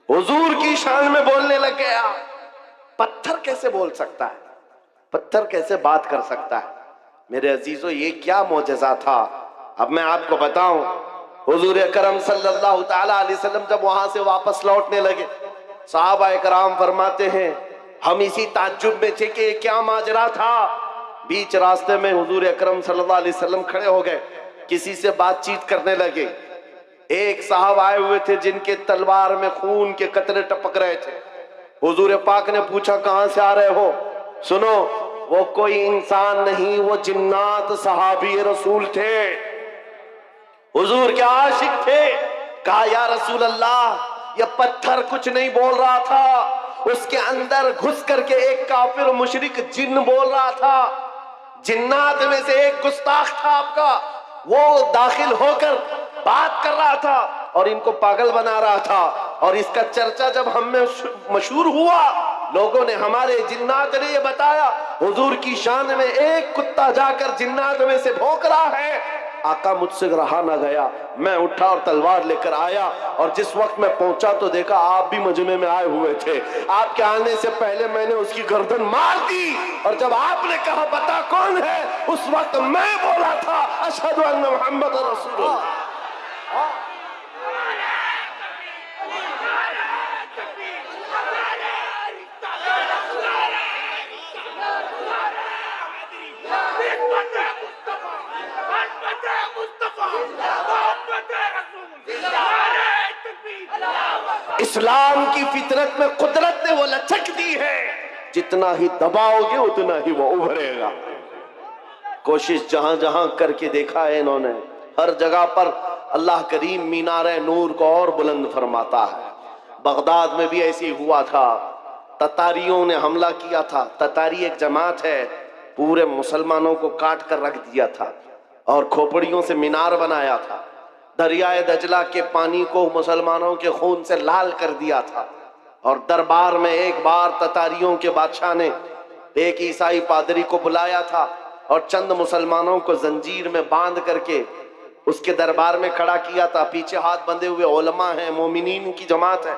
हुजूर की शान में बोलने लग गया। पत्थर कैसे बोल सकता है, पत्थर कैसे बात कर सकता है? मेरे अजीजों, ये क्या मौजज़ा था। अब मैं आपको बताऊं, हुजूर अकरम सल्लल्लाहु ताला अलैहि वसल्लम जब वहां से वापस लौटने लगे, सहाबाए कराम फरमाते हैं हम इसी ताज्जुब में थे कि क्या माजरा था। बीच रास्ते में हुजूर अकरम सल्लल्लाहु अलैहि वसल्लम खड़े हो गए, किसी से बातचीत करने लगे। एक साहब आए हुए थे जिनके तलवार में खून के कतरे टपक रहे थे। हुजूर पाक ने पूछा कहां से आ रहे हो? सुनो, वो कोई इंसान नहीं, वो जिन्नात सहाबी रसूल थे, हुजूर के आशिक थे। कहा या रसूल अल्लाह, ये पत्थर कुछ नहीं बोल रहा था, उसके अंदर घुस करके एक काफिर मुशरिक जिन्न बोल रहा था। जिन्नात में से एक गुस्ताख था आपका, वो दाखिल होकर बात कर रहा था और इनको पागल बना रहा था। और इसका चर्चा जब हम में मशहूर हुआ, लोगों ने, हमारे जिन्नात ने ये बताया हुजूर की शान में एक कुत्ता जाकर जिन्नात में से भौंक रहा है। आका मुझसे रहा ना गया, मैं उठा और तलवार लेकर आया, और जिस वक्त मैं पहुंचा तो देखा आप भी मजमे में आए हुए थे। आपके आने से पहले मैंने उसकी गर्दन मार दी, और जब आपने कहा बता कौन है, उस वक्त मैं बोला था अशहदु अन्ना मुहम्मद रसूलुल्लाह। इस्लाम की फितरत में कुदरत ने वो लचक दी है, जितना ही दबाओगे उतना ही वो उभरेगा। कोशिश जहां जहां करके देखा है इन्होंने, हर जगह पर अल्लाह करीम मीनारे नूर को और बुलंद फरमाता है। बगदाद में भी ऐसे ही हुआ था, ततारियों ने हमला किया था। ततारी एक जमात है, पूरे मुसलमानों को काट कर रख दिया था और खोपड़ियों से मीनार बनाया था। दरियाए दजला के पानी को मुसलमानों के खून से लाल कर दिया था। और दरबार में एक बार ततारियों के बादशाह ने एक ईसाई पादरी को बुलाया था और चंद मुसलमानों को जंजीर में बांध करके उसके दरबार में खड़ा किया था। पीछे हाथ बंधे हुए उलमा हैं, मोमिनीन की जमात है,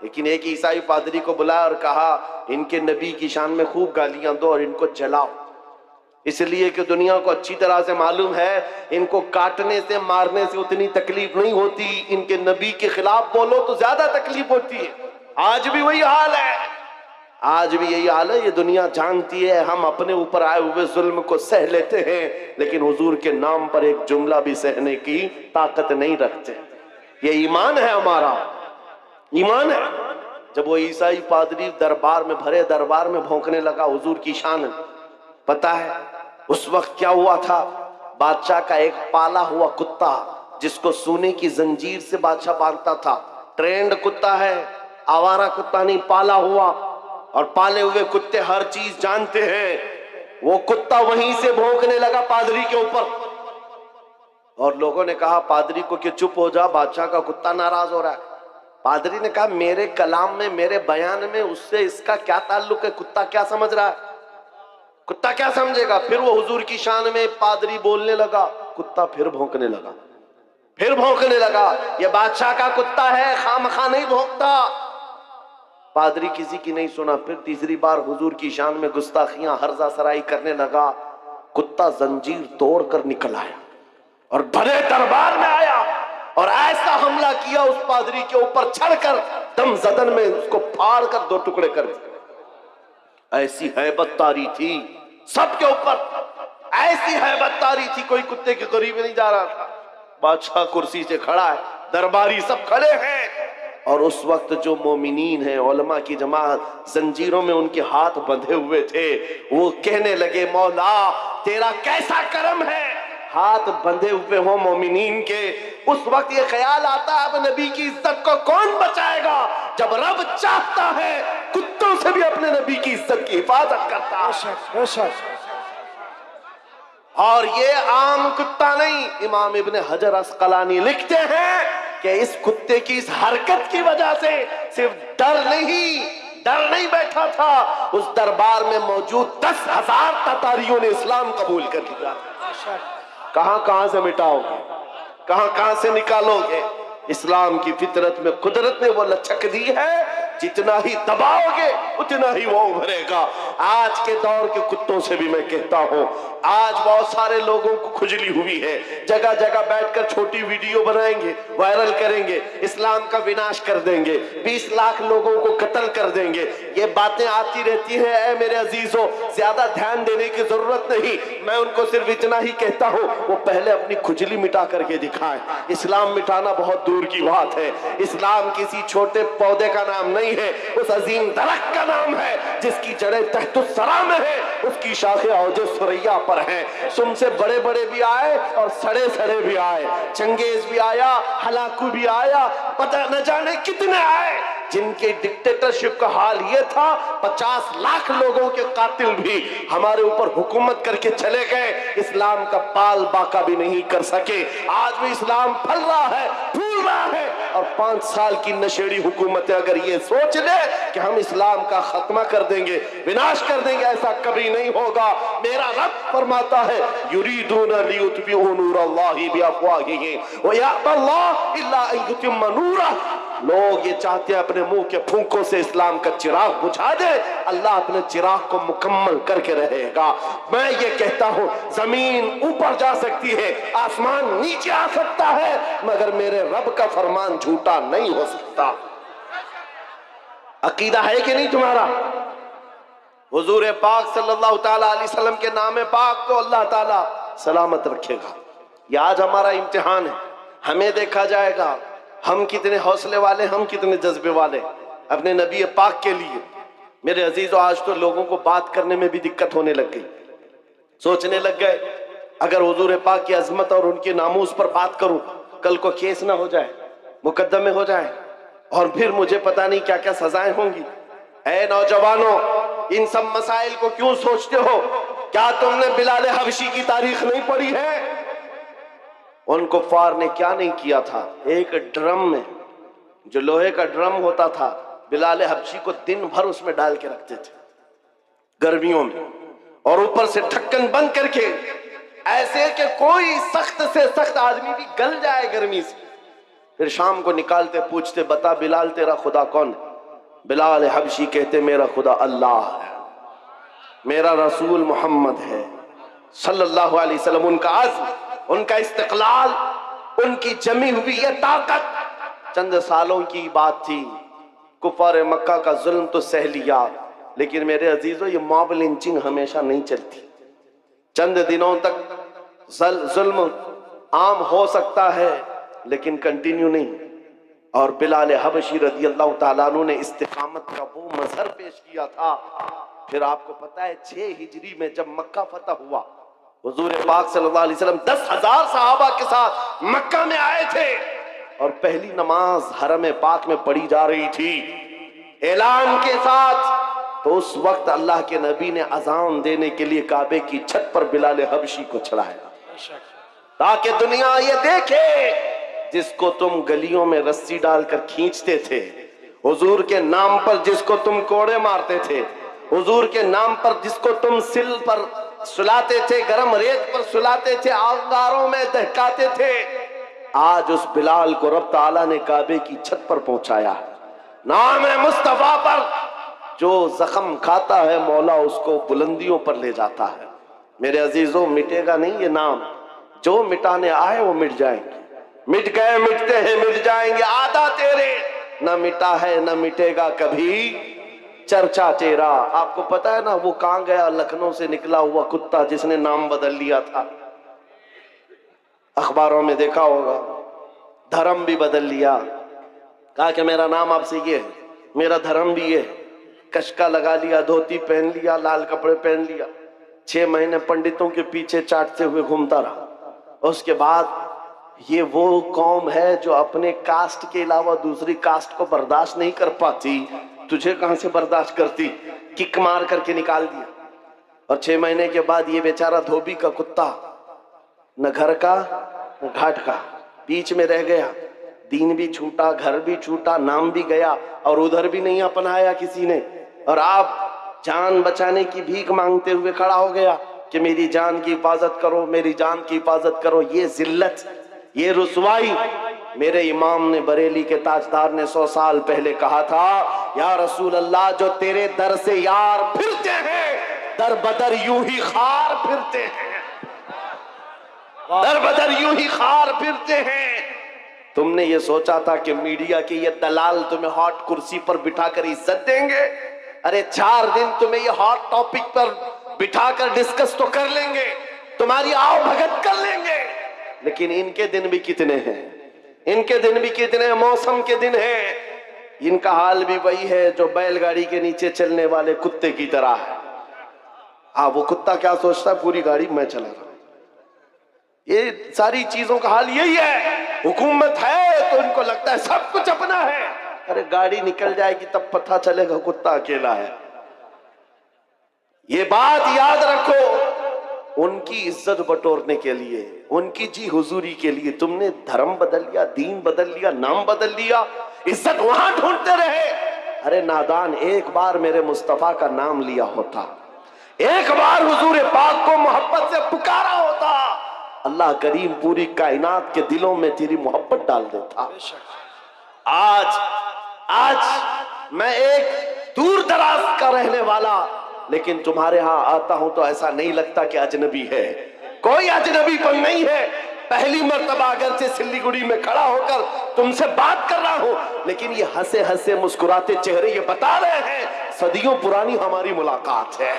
लेकिन एक ईसाई पादरी को बुलाया और कहा इनके नबी की शान में खूब गालियां दो और इनको जलाओ, इसलिए कि दुनिया को अच्छी तरह से मालूम है इनको काटने से मारने से उतनी तकलीफ नहीं होती, इनके नबी के खिलाफ बोलो तो ज्यादा तकलीफ होती है। आज भी वही हाल है, आज भी यही हाल है। ये दुनिया जानती है हम अपने ऊपर आए हुए जुल्म को सह लेते हैं, लेकिन हुजूर के नाम पर एक जुमला भी सहने की ताकत नहीं रखते। ये ईमान है हमारा, ईमान है। जब वो ईसाई पादरी दरबार में, भरे दरबार में भौंकने लगा हुजूर की शान, पता है उस वक्त क्या हुआ था? बादशाह का एक पाला हुआ कुत्ता, जिसको सोने की जंजीर से बादशाह बांधता था, ट्रेंड कुत्ता है, आवारा कुत्ता नहीं, पाला हुआ। और पाले हुए कुत्ते हर चीज जानते हैं। वो कुत्ता वहीं से भौंकने लगा पादरी के ऊपर, और लोगों ने कहा पादरी को कि चुप हो जा, बादशाह का कुत्ता नाराज हो रहा है। पादरी ने कहा मेरे कलाम में, मेरे बयान में उससे इसका क्या ताल्लुक है? कुत्ता क्या समझ रहा है? कुत्ता क्या समझेगा? फिर वो हुजूर की शान में पादरी बोलने लगा, कुत्ता फिर भौंकने लगा, फिर भौंकने लगा। ये बादशाह का कुत्ता है, खामखा नहीं भौंकता। पादरी किसी की नहीं सुना। फिर तीसरी बार हुजूर की शान में गुस्ताखियां, हर्जा सराई करने लगा। कुत्ता जंजीर तोड़ कर निकल आया और भरे दरबार में आया और ऐसा हमला किया उस पादरी के ऊपर, चढ़कर दम जदन में उसको फाड़ कर दो टुकड़े कर दिए। ऐसी हैबत तारी थी सबके ऊपर, ऐसी हैबत तारी थी, कोई कुत्ते के करीब नहीं जा रहा था। बादशाह कुर्सी से खड़ा है, दरबारी सब खड़े हैं, और उस वक्त जो मोमिनीन है, उलमा की जमात, जंजीरों में उनके हाथ बंधे हुए थे, वो कहने लगे मौला तेरा कैसा करम है, हाथ बंधे हुए हो मोमिनीन के। उस वक्त ये ख्याल आता है अब नबी की इज्जत को कौन बचाएगा, जब रब चाहता है कुत्तों से भी अपने नबी की इज्जत की हिफाजत करता है। और ये आम कुत्ता नहीं, इमाम इब्ने हजर अस्कलानी लिखते हैं कि इस कुत्ते की इस हरकत की वजह से सिर्फ डर नहीं बैठा था, उस दरबार में मौजूद 10,000 ततारियों ने इस्लाम कबूल कर लिया। कहां कहां से मिटाओगे, कहां कहां से निकालोगे? इस्लाम की फितरत में कुदरत ने वो लचक दी है, जितना ही दबाओगे उतना ही वो उभरेगा। आज के दौर के कुत्तों से भी मैं कहता हूं, आज बहुत सारे लोगों को खुजली हुई है, जगह जगह बैठकर छोटी वीडियो बनाएंगे, वायरल करेंगे, इस्लाम का विनाश कर देंगे, 20 लाख लोगों को कत्ल कर देंगे। ये बातें आती रहती हैं। ऐ मेरे अजीजों, ज्यादा ध्यान देने की जरूरत नहीं। मैं उनको सिर्फ इतना ही कहता हूं, वो पहले अपनी खुजली मिटा करके दिखाएं। इस्लाम मिटाना बहुत दूर की बात है। इस्लाम किसी छोटे पौधे का नाम नहीं है, उस अजीम दरख्त का नाम है जिसकी जड़ें तहतुस सरा में है, उसकी शाखें औजे सुरैया पर हैं। तुमसे बड़े बड़े भी आए और सड़े सड़े भी आए, चंगेज भी आया, हलाकू भी आया, पता न जाने कितने आए, जिनके डिक्टेटरशिप का हाल ये था 50 लाख लोगों के कातिल भी हमारे ऊपर हुकूमत करके चले गए, इस्लाम का बाल बाका भी नहीं कर सके। आज भी इस्लाम फल रहा है, फूल रहा है, और 5 साल की नशेड़ी हुकूमतें अगर ये सोच ले कि हम इस्लाम का खात्मा कर देंगे, विनाश कर देंगे, ऐसा कभी नहीं होगा। मेरा रब फरमाता है, युरीदूना लियुत्बिउ नूरल्लाहि बिअफ़वाहिहिम व यअबल्लाहु इल्ला अन युतिम्मा नूरहु। लोग ये चाहते हैं अपने मुंह के फूंकों से इस्लाम का चिराग बुझा दे, अल्लाह अपने चिराग को मुकम्मल करके रहेगा। मैं ये कहता हूं, जमीन ऊपर जा सकती है, आसमान नीचे आ सकता है, मगर मेरे रब का फरमान झूठा नहीं हो सकता। अकीदा है कि नहीं तुम्हारा? हुजूर पाक सल्लल्लाहु ताला अलैहि वसल्लम के नाम पाक को अल्लाह ताला सलामत रखेगा। ये आज हमारा इम्तिहान है, हमें देखा जाएगा हम कितने हौसले वाले, हम कितने जज्बे वाले अपने नबी पाक के लिए। मेरे अजीजों, आज तो लोगों को बात करने में भी दिक्कत होने लग गई। सोचने लग गए अगर हुजूर पाक की अजमत और उनके नामूस पर बात करूं, कल को केस ना हो जाए, मुकदमे हो जाए, और फिर मुझे पता नहीं क्या क्या सजाएं होंगी। ऐ नौजवानों, इन सब मसाइल को क्यों सोचते हो? क्या तुमने बिलाल हबशी की तारीख नहीं पढ़ी है? उन कुफ्फार ने क्या नहीं किया था। एक ड्रम में, जो लोहे का ड्रम होता था, बिलाल हबशी को दिन भर उसमें डाल के रखते थे गर्मियों में, और ऊपर से ढक्कन बंद करके, ऐसे कि कोई सख्त से सख्त आदमी भी गल जाए गर्मी से। फिर शाम को निकालते, पूछते, बता बिलाल तेरा खुदा कौन है? बिलाल हबशी कहते, मेरा खुदा अल्लाह है, मेरा रसूल मोहम्मद है सल्लल्लाहु अलैहि वसल्लम। उनका अज़्म, उनका इस्तिक़लाल, उनकी जमी हुई ये ताकत चंद सालों की बात थी। कुफार मक्का का जुल्म तो सह लिया, लेकिन मेरे अजीजों, ये मॉब लिंचिंग हमेशा नहीं चलती। चंद दिनों तक जुल्म आम हो सकता है, लेकिन कंटिन्यू नहीं। और बिलाल हबशी रज़ी अल्लाह ताला अन्हु ने इस्तिकामत का वो मजहर पेश किया था। फिर आपको पता है 6 हिजरी में जब मक्का फतह हुआ, हुजूर पाक सल्लल्लाहु अलैहि वसल्लम 10,000 सहाबा के साथ मक्का में आए थे, और पहली नमाज हरम पाक में पढ़ी जा रही थी ऐलान के साथ। तो उस वक्त अल्लाह के नबी ने अजान देने के लिए काबे की छत पर बिलाल हबशी को चढ़ाया, ताकि दुनिया ये देखे, जिसको तुम गलियों में रस्सी डालकर खींचते थे, हुजूर के नाम पर जिसको तुम कोड़े मारते थे, हुजूर के नाम पर जिसको तुम सिल पर सुलाते थे, गरम रेत पर सुलाते थे, अंगारों में दहकाते थे, आज उस बिलाल को रब ताला ने काबे की छत पर पहुंचाया। नाम है मुस्तफा पर जो जख्म खाता है, मौला उसको बुलंदियों पर ले जाता है। मेरे अजीजों, मिटेगा नहीं ये नाम। जो मिटाने आए वो मिट जाएंगे, मिट गए, मिटते हैं, मिट जाएंगे। आधा तेरे, न मिटा है न मिटेगा कभी चर्चा तेरा। आपको पता है ना, वो कहां गया? लखनऊ से निकला हुआ कुत्ता जिसने नाम बदल लिया था, अखबारों में देखा होगा, धर्म भी बदल लिया, कहा कि मेरा नाम आपसे ये है, मेरा धर्म भी ये है, कशका लगा लिया, धोती पहन लिया, लाल कपड़े पहन लिया, 6 महीने पंडितों के पीछे चाटते हुए घूमता रहा। उसके बाद ये वो कौम है जो अपने कास्ट के अलावा दूसरी कास्ट को बर्दाश्त नहीं कर पाती, तुझे कहां से बर्दाश्त करती? किक मार करके निकाल दिया। और 6 महीने के बाद ये बेचारा धोबी का कुत्ता, न घर का न घाट का, बीच में रह गया। दीन भी छूटा, घर भी छूटा, नाम भी गया, और उधर भी नहीं अपनाया किसी ने। और आप जान बचाने की भीख मांगते हुए खड़ा हो गया कि मेरी जान की हिफाजत करो, मेरी जान की हिफाजत करो। ये जिल्लत, ये रुसवाई मेरे इमाम ने, बरेली के ताजदार ने 100 साल पहले कहा था, या रसूल अल्लाह, जो तेरे दर से यार फिरते हैं दर बदर यूं ही खार फिरते हैं, दर बदर यूं ही खार फिरते हैं। तुमने ये सोचा था कि मीडिया के ये दलाल तुम्हें हॉट कुर्सी पर बिठाकर इज्जत देंगे? अरे 4 दिन तुम्हें ये हॉट टॉपिक पर बिठाकर डिस्कस तो कर लेंगे, तुम्हारी आओ भगत कर लेंगे, लेकिन इनके दिन भी कितने हैं, इनके दिन भी कितने मौसम के दिन हैं। इनका हाल भी वही है जो बैलगाड़ी के नीचे चलने वाले कुत्ते की तरह है। वो कुत्ता क्या सोचता है, पूरी गाड़ी मैं चला रहा हूं। ये सारी चीजों का हाल यही है। हुकूमत है तो इनको लगता है सब कुछ अपना है। अरे गाड़ी निकल जाएगी तब पता चलेगा कुत्ता अकेला है। ये बात याद रखो, उनकी इज्जत बटोरने के लिए, उनकी जी हुजूरी के लिए तुमने धर्म बदल लिया, दीन बदल लिया, नाम बदल लिया, इज्जत वहां ढूंढते रहे। अरे नादान, एक बार मेरे मुस्तफा का नाम लिया होता, एक बार हुजूर पाक को मोहब्बत से पुकारा होता, अल्लाह करीम पूरी कायनात के दिलों में तेरी मोहब्बत डाल देता। आज मैं एक दूर दराज का रहने वाला, लेकिन तुम्हारे यहां आता हूं तो ऐसा नहीं लगता कि अजनबी है। कोई अजनबीपन नहीं है। पहली मर्तबा अगर से सिल्लीगुड़ी में खड़ा होकर तुमसे बात कर रहा हूं, लेकिन ये हंसे हंसे मुस्कुराते चेहरे ये बता रहे हैं सदियों पुरानी हमारी मुलाकात है,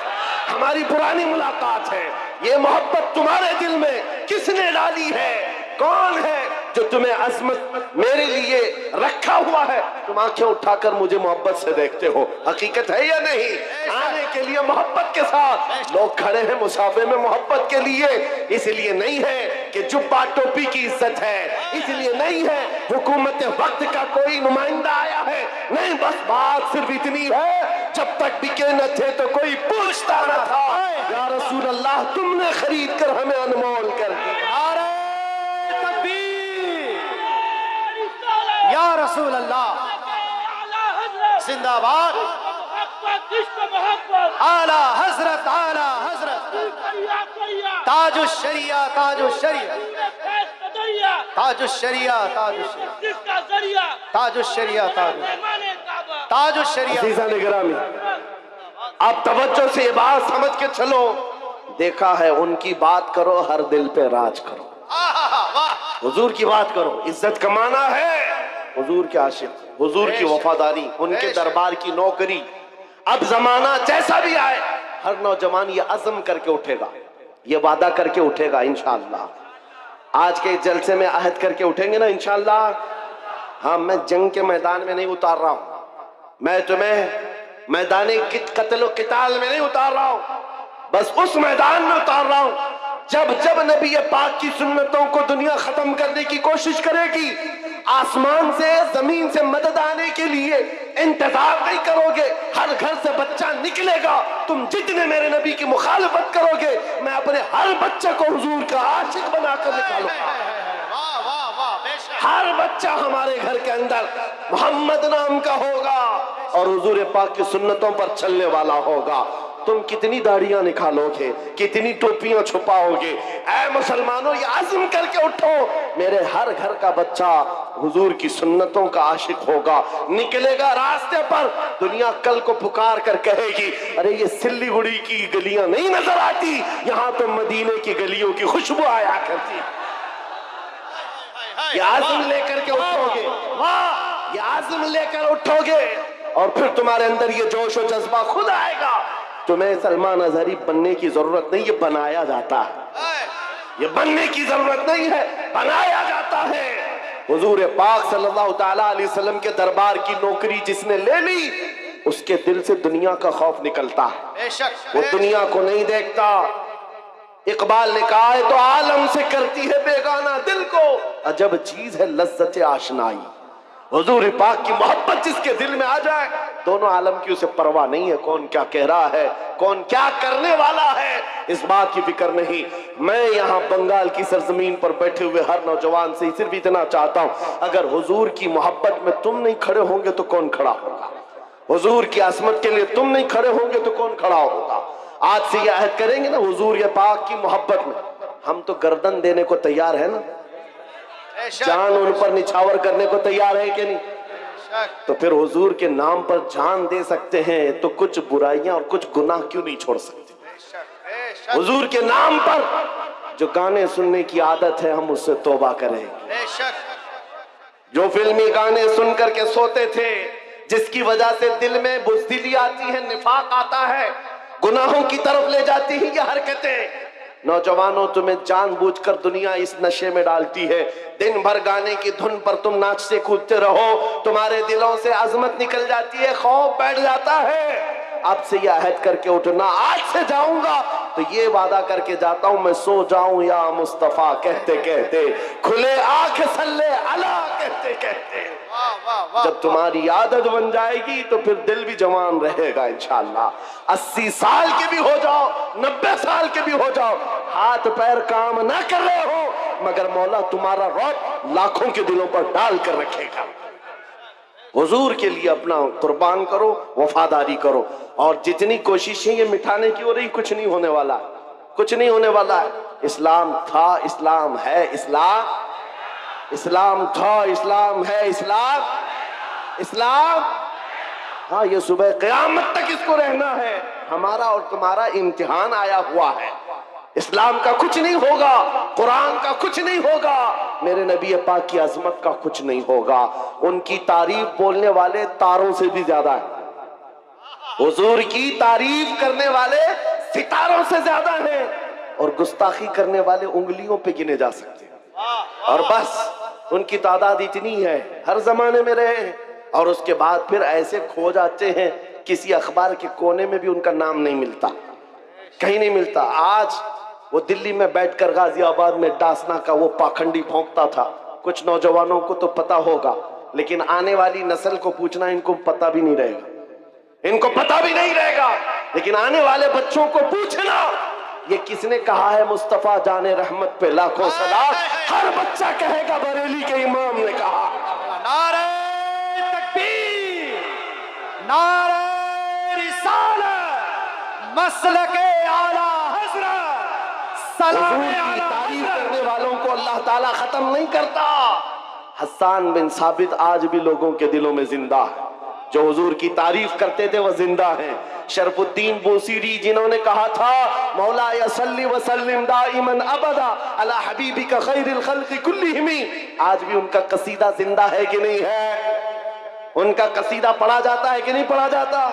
हमारी पुरानी मुलाकात है। ये मोहब्बत तुम्हारे दिल में किसने डाली है? कौन है जो तुम्हें अजमत मेरे लिए रखा हुआ है? तुम आंखें उठाकर मुझे मोहब्बत से देखते हो, हकीकत है या नहीं? आने के लिए मोहब्बत के साथ लोग खड़े हैं मुसाफे में मोहब्बत के लिए। इसलिए नहीं है कि जुब्बा टोपी की इज्जत है, इसलिए नहीं है हुकूमत वक्त का कोई नुमाइंदा आया है, नहीं, बस बात सिर्फ इतनी है, जब तक बिके न थे तो कोई पूछता न था। या रसूल अल्लाह, तुमने खरीद कर हमें अनमोल कर दिया। या रसूल अल्लाह जिंदाबाद, आला हजरत, आला हजरत, ताजुश शरिया, ताजुश शरिया, ताजुश शरिया, ताजुश शरिया, ताजुश शरिया, ताजुश शरिया। आप तवज्जो से ये बात समझ के चलो। देखा है, उनकी बात करो, हर दिल पे राज करो। हुजूर की बात करो, इज्जत कमाना है, हुजूर के आशिक, हुजूर की वफादारी, उनके दरबार की नौकरी। अब जमाना जैसा भी आए, हर नौजवान ये अज़म करके उठेगा, ये वादा करके उठेगा इंशाअल्लाह। आज के जलसे में अहद करके उठेंगे ना इंशाअल्लाह। हाँ, मैं जंग के मैदान में नहीं उतार रहा हूं, मैं तुम्हें मैदाने कत्ल किताल में नहीं उतार रहा हूं, बस उस मैदान में उतार रहा हूं जब जब नबी पाक की सुन्नतों को दुनिया खत्म करने की कोशिश करेगी, आसमान से जमीन से मदद आने के लिए इंतजार नहीं करोगे। हर घर से बच्चा निकलेगा, तुम जितने मेरे नबी की मुखालफत करोगे, मैं अपने हर बच्चे को हुजूर का आशिक बनाकर निकालूंगा। हर बच्चा हमारे घर के अंदर मोहम्मद नाम का होगा और हुजूर पाक की सुन्नतों पर चलने वाला होगा। तुम कितनी दाढ़ियां निकालोगे, कितनी टोपियां छुपाओगे? ऐ मुसलमानों, ये आज़म करके उठो, मेरे हर घर का बच्चा हुजूर की सुन्नतों का आशिक होगा, निकलेगा रास्ते पर। दुनिया कल को पुकार कर कहेगी, अरे ये सिल्लीगुड़ी की गलियां नहीं नजर आती, यहाँ तो मदीने की गलियों की खुशबू आया करती। ये आज़म लेकर के उठोगे, वाह, ये आज़म लेकर उठोगे और फिर तुम्हारे अंदर ये जोश और जज्बा खुद आएगा। तुम्हें सलमान अजहरी बनने की जरूरत नहीं, ये बनाया जाता है। ये बनने की जरूरत नहीं है, बनाया जाता है। हुजूर पाक सल्लल्लाहु तआला अलैहि वसल्लम के दरबार की नौकरी जिसने ले ली, उसके दिल से दुनिया का खौफ निकलता है, वो दुनिया को नहीं देखता। इकबाल ने कहा है, तो आलम से करती है बेगाना दिल को, अजब चीज है लज्जत आशनाई। हुजूर पाक की मोहब्बत जिसके दिल में आ जाए, दोनों आलम की उसे परवाह नहीं है, कौन क्या कह रहा है, कौन क्या करने वाला है, इस बात की फिक्र नहीं। मैं यहाँ बंगाल की सरजमीन पर बैठे हुए हर नौजवान से सिर्फ इतना चाहता हूँ, अगर हुजूर की मोहब्बत में तुम नहीं खड़े होंगे तो कौन खड़ा होगा? हुजूर की असमत के लिए तुम नहीं खड़े होंगे तो कौन खड़ा होगा? आज से यह अहद करेंगे ना, हुजूर ये पाक की मोहब्बत में हम तो गर्दन देने को तैयार है ना। बेशक। जान उन पर निछावर करने को तैयार है कि नहीं? तो फिर हुजूर के नाम पर जान दे सकते हैं तो कुछ बुराइयां और कुछ गुनाह क्यों नहीं छोड़ सकते? हुजूर के नाम पर जो गाने सुनने की आदत है हम उससे तौबा करें। जो फिल्मी गाने सुन करके सोते थे, जिसकी वजह से दिल में बुज़दिली आती है, निफाक आता है, गुनाहों की तरफ ले जाती है ये हरकतें। नौजवानों, तुम्हें जानबूझकर दुनिया इस नशे में डालती है। दिन भर गाने की धुन पर तुम नाचते कूदते रहो, तुम्हारे दिलों से अजमत निकल जाती है, खौफ बैठ जाता है। अब से यह अहद करके उठना, आज से जाऊंगा तो ये वादा करके जाता हूं मैं सो जाऊं या मुस्तफा कहते कहते, खुले आंख सल्ले अला कहते कहते। जब तुम्हारी आदत बन जाएगी तो फिर दिल भी जवान रहेगा इंशाअल्लाह। 80 साल के भी हो जाओ, 90 साल के भी हो जाओ, हाथ पैर काम ना कर रहे हो मगर मौला तुम्हारा रौब लाखों के दिलों पर डाल कर रखेगा। हुजूर के लिए अपना कुर्बान करो, वफादारी करो। और जितनी कोशिशें ये मिटाने की हो रही, कुछ नहीं होने वाला, कुछ नहीं होने वाला है। इस्लाम था, इस्लाम है, इस्लाम था, इस्लाम है, इस्लाम। हाँ, ये सुबह क़यामत तक इसको रहना है। हमारा और तुम्हारा इम्तिहान आया हुआ है। इस्लाम का कुछ नहीं होगा, कुरान का कुछ नहीं होगा, मेरे नबी पाक की अजमत का कुछ नहीं होगा। उनकी तारीफ बोलने वाले तारों से भी ज्यादा है, हुजूर की तारीफ करने वाले सितारों से ज्यादा हैं, और गुस्ताखी करने वाले उंगलियों पे गिने जा सकते हैं। और बस उनकी तादाद इतनी है, हर जमाने में रहे हैं, और उसके बाद फिर ऐसे खो जाते हैं, किसी अखबार के कोने में भी उनका नाम नहीं मिलता, कहीं नहीं मिलता। आज वो दिल्ली में बैठकर गाजियाबाद में डासना का वो पाखंडी भौंकता था। कुछ नौजवानों को तो पता होगा, लेकिन आने वाली नस्ल को पूछना इनको पता भी नहीं रहेगा, इनको पता भी नहीं रहेगा। लेकिन आने वाले बच्चों को पूछना ये किसने कहा है, मुस्तफा जाने रहमत पे लाखों सलाम, हर बच्चा कहेगा बरेली के इमाम ने कहा। नारे तकबीर, नारे रिसालत, मसलके आला हज़रत, सलाम की तारीफ करने वालों को अल्लाह ताला खत्म नहीं करता। हसन बिन साबित आज भी लोगों के दिलों में जिंदा है, जो हुजूर की तारीफ करते थे वह जिंदा हैं। शरफुद्दीन बूसीरी जिन्होंने कहा था मौला या सल्ली व सल्लिम दाइमन अबदा अला हबीबिका खैरिल खल्क़ि कुल्लिहिम, आज भी उनका कसीदा जिंदा है कि नहीं है? उनका कसीदा पढ़ा जाता है कि नहीं पढ़ा जाता?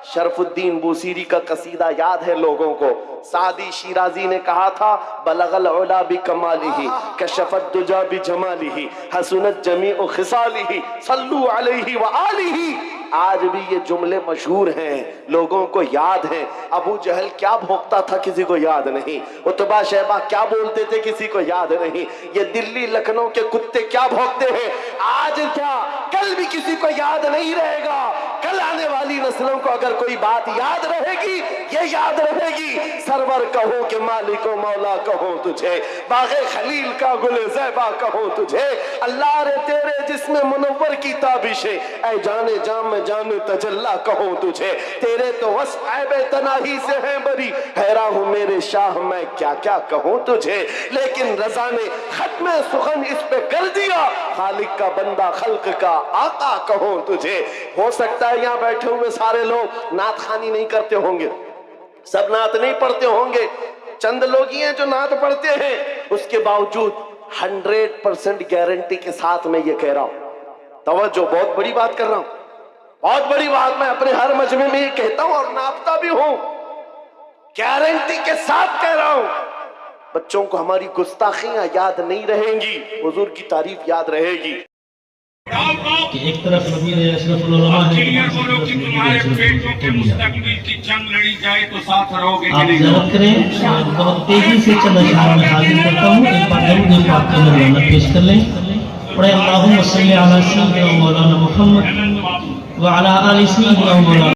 शरफुद्दीन बूसीरी का कसीदा याद है लोगों को। सादी शिराजी ने कहा था बलगल उला बि कमालिही कशफत दुजा बि जमालिही हसनत जमीउ खिसालिही सल्लू अलैहि व आलिही। आज भी ये जुमले मशहूर हैं, लोगों को याद हैं। अबू जहल क्या भोंकता था किसी को याद नहीं, उतबा शैबा क्या बोलते थे किसी को याद नहीं, ये दिल्ली लखनऊ के कुत्ते क्या भौंकते हैं आज क्या कल भी किसी को याद नहीं रहेगा। कल आने वाली नस्लों को अगर कोई बात याद रहेगी, ये याद रहेगी सरवर कहो कि मालिको मौला कहो तुझे, बागे खलील का गुले ज़ैबा कहो तुझे, अल्लाह रे तेरे जिस्म मुनव्वर की ताबिशे ऐ जाने जाम जान तजल्ला कहो तुझे, तेरे तो वस ऐबे तनाही से है बरी, हैरान हूँ मेरे शाह मैं क्या क्या कहूँ तुझे। लेकिन रज़ा ने खत्म सुखन इस पे कर दिया, खालिक का बंदा खल्क का आका कहो तुझे। हो सकता है यहाँ बैठे हुए सारे लोग नात खानी नहीं करते होंगे, सब नात नहीं पढ़ते होंगे, चंद लोग ही हैं जो नात पढ़ते हैं। उसके बावजूद 100% गारंटी के साथ मैं ये कह रहा हूं, तवज्जो, बहुत बड़ी बात कर रहा हूं, बहुत बड़ी बात मैं अपने हर मजमे में ये कहता हूं और नापता भी हूं, गारंटी के साथ कह रहा हूं, बच्चों को हमारी गुस्ताखियां याद नहीं रहेंगी, हुजूर की तारीफ याद रहेगी। कि एक तरफ नबी अशरफुल उलमा है, तुम्हारे बेटों के मुस्तकबिल की जंग लड़ी जाए तो साथ रहोगे आप जरूर करें। और बहुत तेजी से चंद अशआर में हाजिर करता हूँ, एक बार दरूद पाक के नज़राना पेश कर लें। पढ़े अल्लाहुम्मा सल्ली अला सय्यिदिना मौलाना मुहम्मद व अला आलि सय्यिदिना मौलाना